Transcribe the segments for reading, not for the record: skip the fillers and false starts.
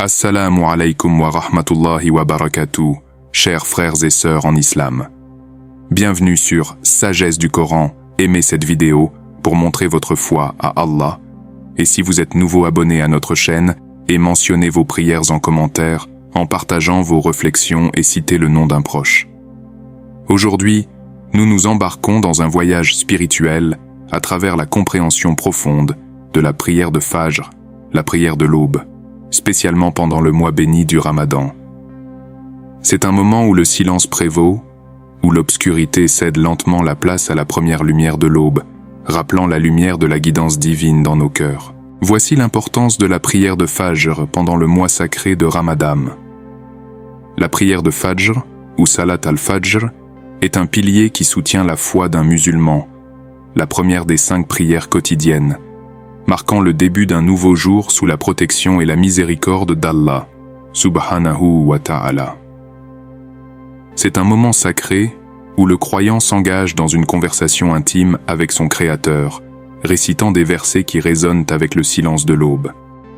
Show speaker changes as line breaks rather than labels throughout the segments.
Assalamu alaikum wa rahmatullahi wa barakatuh, chers frères et sœurs en islam. Bienvenue sur Sagesse du Coran. Aimez cette vidéo pour montrer votre foi à Allah. Et si vous êtes nouveau abonné à notre chaîne, et mentionnez vos prières en commentaire, en partageant vos réflexions et citez le nom d'un proche. Aujourd'hui, nous nous embarquons dans un voyage spirituel à travers la compréhension profonde de la prière de Fajr, la prière de l'aube, spécialement pendant le mois béni du Ramadan. C'est un moment où le silence prévaut, où l'obscurité cède lentement la place à la première lumière de l'aube, rappelant la lumière de la guidance divine dans nos cœurs. Voici l'importance de la prière de Fajr pendant le mois sacré de Ramadan. La prière de Fajr, ou Salat al-Fajr, est un pilier qui soutient la foi d'un musulman, la première des 5 prières quotidiennes, marquant le début d'un nouveau jour sous la protection et la miséricorde d'Allah, subhanahu wa ta'ala. C'est un moment sacré où le croyant s'engage dans une conversation intime avec son Créateur, récitant des versets qui résonnent avec le silence de l'aube.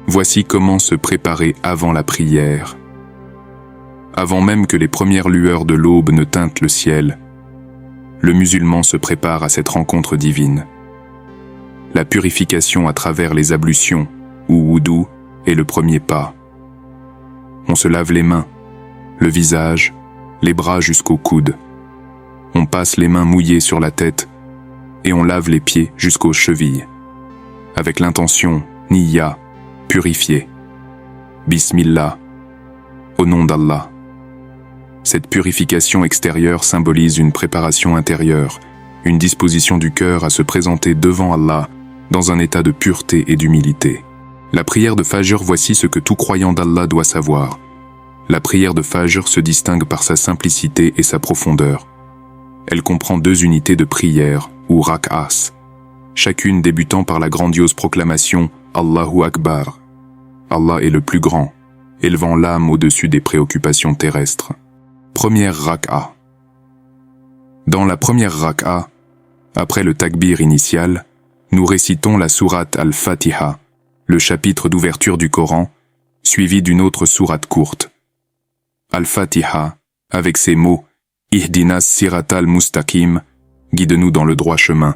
Voici comment se préparer avant la prière. Avant même que les premières lueurs de l'aube ne teintent le ciel, le musulman se prépare à cette rencontre divine. La purification à travers les ablutions, ou wudu, est le premier pas. On se lave les mains, le visage, les bras jusqu'aux coudes. On passe les mains mouillées sur la tête et on lave les pieds jusqu'aux chevilles, avec l'intention Niyya, purifier. Bismillah, au nom d'Allah. Cette purification extérieure symbolise une préparation intérieure, une disposition du cœur à se présenter devant Allah dans un état de pureté et d'humilité. La prière de Fajr, voici ce que tout croyant d'Allah doit savoir. La prière de Fajr se distingue par sa simplicité et sa profondeur. Elle comprend 2 unités de prière, ou rak'as, chacune débutant par la grandiose proclamation « Allahu Akbar ». Allah est le plus grand, élevant l'âme au-dessus des préoccupations terrestres. Première rak'a. Dans la première rak'a, après le takbir initial, nous récitons la sourate al-Fatiha, le chapitre d'ouverture du Coran, suivi d'une autre sourate courte. Al-Fatiha, avec ces mots « Ihdinas siratal mustaqim » guide-nous dans le droit chemin,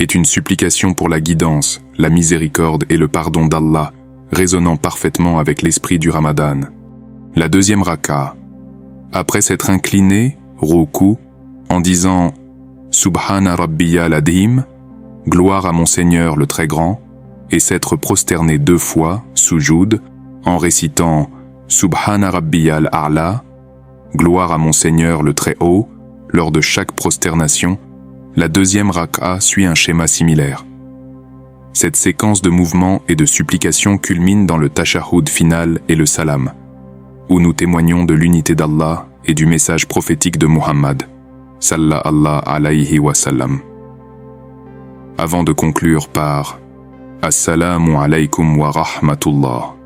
est une supplication pour la guidance, la miséricorde et le pardon d'Allah, résonnant parfaitement avec l'esprit du Ramadan. La deuxième rak'a. Après s'être incliné, ruku, en disant « Subhana Rabbiyal Adim » gloire à mon Seigneur le Très Grand, et s'être prosterné 2 fois, sujoud, en récitant « Subhana Rabbiyal A'la » gloire à mon Seigneur le Très Haut, lors de chaque prosternation, la deuxième rak'a suit un schéma similaire. Cette séquence de mouvements et de supplications culmine dans le tashahhud final et le salam, où nous témoignons de l'unité d'Allah et du message prophétique de Muhammad, sallallahu alayhi wa sallam. Avant de conclure par « Assalamu alaikum wa rahmatullah ».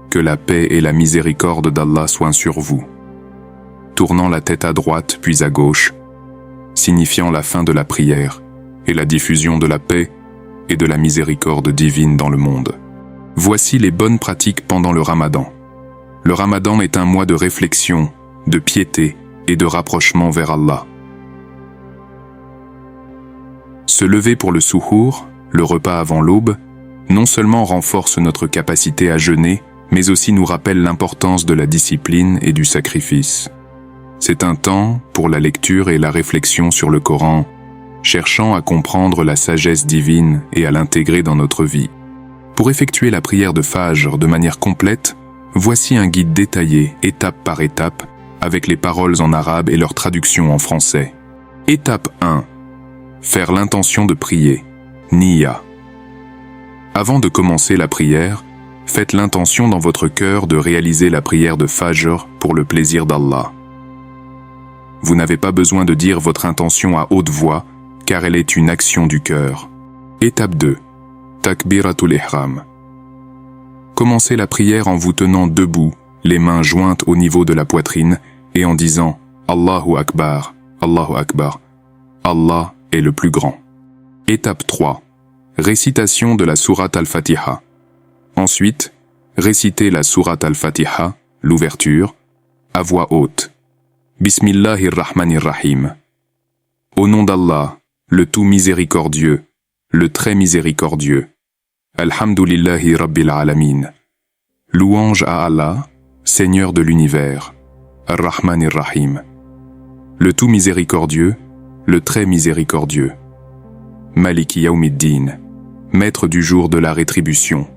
Que la paix et la miséricorde d'Allah soient sur vous. Tournant la tête à droite puis à gauche, signifiant la fin de la prière et la diffusion de la paix et de la miséricorde divine dans le monde. Voici les bonnes pratiques pendant le Ramadan. Le Ramadan est un mois de réflexion, de piété et de rapprochement vers Allah. Se lever pour le suhour, le repas avant l'aube, non seulement renforce notre capacité à jeûner, mais aussi nous rappelle l'importance de la discipline et du sacrifice. C'est un temps pour la lecture et la réflexion sur le Coran, cherchant à comprendre la sagesse divine et à l'intégrer dans notre vie. Pour effectuer la prière de Fajr de manière complète, voici un guide détaillé, étape par étape, avec les paroles en arabe et leur traduction en français. Étape 1. Faire l'intention de prier. Niyya. Avant de commencer la prière, faites l'intention dans votre cœur de réaliser la prière de Fajr pour le plaisir d'Allah. Vous n'avez pas besoin de dire votre intention à haute voix, car elle est une action du cœur. Étape 2. Takbiratul Ihram. Commencez la prière en vous tenant debout, les mains jointes au niveau de la poitrine, et en disant « Allahu Akbar, Allahu Akbar, Allah est le plus grand ». Étape 3. Récitation de la sourate al-Fatiha. Ensuite, récitez la sourate Al-Fatiha, l'ouverture, à voix haute. Bismillahirrahmanirrahim. Au nom d'Allah, le tout miséricordieux, le très miséricordieux. Alhamdulillahi Rabbil Alamin. Louange à Allah, Seigneur de l'univers. Ar-Rahmanir-Rahim. Le tout miséricordieux, le très miséricordieux. Maliki Yawmiddin. Maître du jour de la rétribution.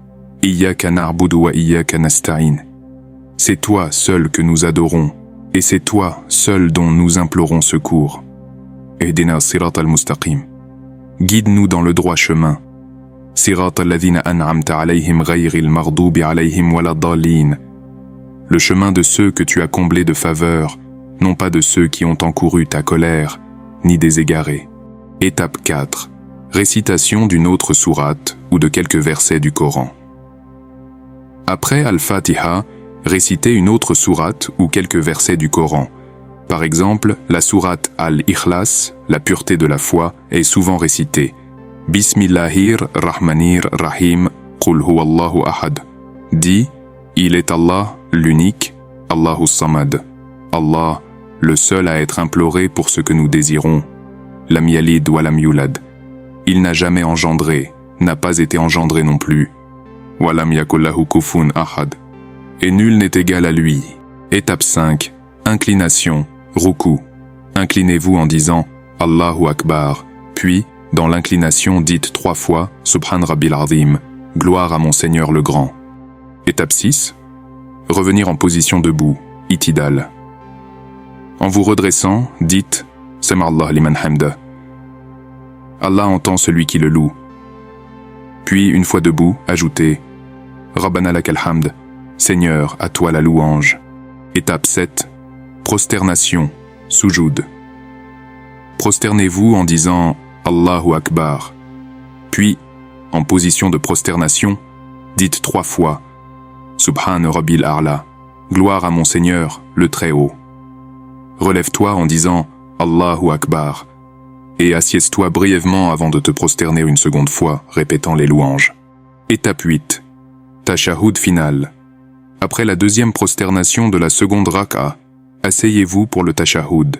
Iyyaka na'budu wa iyyaka nasta'in. C'est toi seul que nous adorons, et c'est toi seul dont nous implorons secours. Ihdina sirat al-mustaqim. Guide-nous dans le droit chemin. Sirat alladhina an'amta alayhim ghayril maghdubi alayhim waladdallin. Le chemin de ceux que tu as comblés de faveur, non pas de ceux qui ont encouru ta colère, ni des égarés. Étape 4. Récitation d'une autre sourate ou de quelques versets du Coran. Après Al-Fatiha, récitez une autre sourate ou quelques versets du Coran. Par exemple, la sourate Al-Ikhlas, la pureté de la foi, est souvent récitée. Bismillahir Rahmanir Rahim, Qul huwallahu ahad. Dit, il est Allah, l'unique, Allahu Samad. Allah, le seul à être imploré pour ce que nous désirons. Lam yalid wa lam yulad. Il n'a jamais engendré, n'a pas été engendré non plus. Wa lam yakul lahu kufuwan ahad. Et nul n'est égal à lui. Étape 5. Inclination, ruku. Inclinez-vous en disant Allahu Akbar. Puis, dans l'inclination, dites 3 fois Subhan Rabbil Azim. Gloire à mon Seigneur le Grand. Étape 6. Revenir en position debout, itidal. En vous redressant, dites Sam'Allah liman hamda. Allah entend celui qui le loue. Puis, une fois debout, ajoutez Rabbana lakal hamd. Seigneur, à toi la louange. Étape 7. Prosternation, soujoud. Prosternez-vous en disant Allahu Akbar. Puis, en position de prosternation, dites 3 fois Subhan Rabbil A'la. Gloire à mon Seigneur, le Très-Haut. Relève-toi en disant Allahu Akbar. Et assieds-toi brièvement avant de te prosterner une seconde fois, répétant les louanges. Étape 8. Tashahhud final. Après la deuxième prosternation de la seconde rak'a, asseyez-vous pour le tashahhud.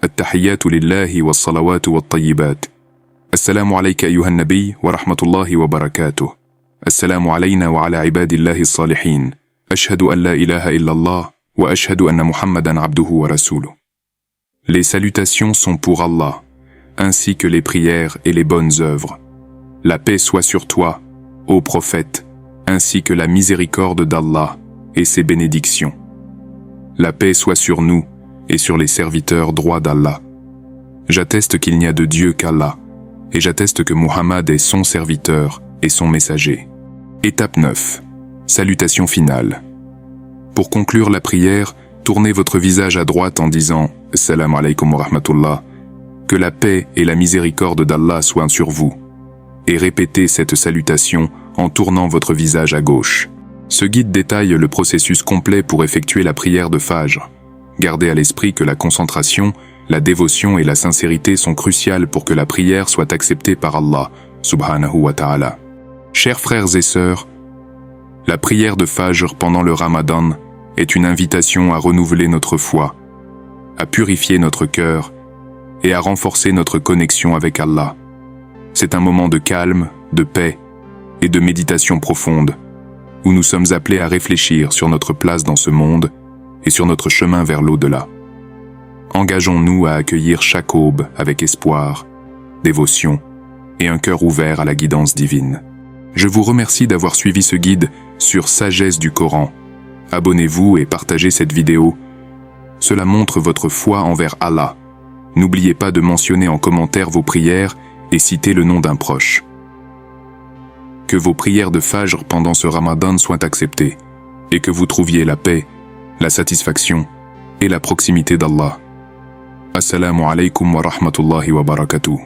At-tahiyyatu lillahi wa salawatu wa tayyibat. Assalamu alayka ayyuhan nabiy wa rahmatullahi wa barakatuh. Assalamu alayna wa ala ibadillahi as-salihin. Ashhadu an la ilaha illallah wa ashhadu anna Muhammadan abduhu wa rasuluh. Les salutations sont pour Allah, ainsi que les prières et les bonnes œuvres. La paix soit sur toi, ô prophète, ainsi que la miséricorde d'Allah et ses bénédictions. La paix soit sur nous et sur les serviteurs droits d'Allah. J'atteste qu'il n'y a de Dieu qu'Allah, et j'atteste que Muhammad est son serviteur et son messager. Étape 9. Salutation finale. Pour conclure la prière, tournez votre visage à droite en disant « Assalamu alaykum wa rahmatullah » que la paix et la miséricorde d'Allah soient sur vous, et répétez cette salutation en tournant votre visage à gauche. Ce guide détaille le processus complet pour effectuer la prière de Fajr. Gardez à l'esprit que la concentration, la dévotion et la sincérité sont cruciales pour que la prière soit acceptée par Allah, subhanahu wa ta'ala. Chers frères et sœurs, la prière de Fajr pendant le Ramadan est une invitation à renouveler notre foi, à purifier notre cœur et à renforcer notre connexion avec Allah. C'est un moment de calme, de paix et de méditation profonde, où nous sommes appelés à réfléchir sur notre place dans ce monde et sur notre chemin vers l'au-delà. Engageons-nous à accueillir chaque aube avec espoir, dévotion et un cœur ouvert à la guidance divine. Je vous remercie d'avoir suivi ce guide sur Sagesse du Coran. Abonnez-vous et partagez cette vidéo. Cela montre votre foi envers Allah. N'oubliez pas de mentionner en commentaire vos prières et citer le nom d'un proche. Que vos prières de Fajr pendant ce Ramadan soient acceptées et que vous trouviez la paix, la satisfaction et la proximité d'Allah. Assalamu alaykum wa rahmatullahi wa barakatuh.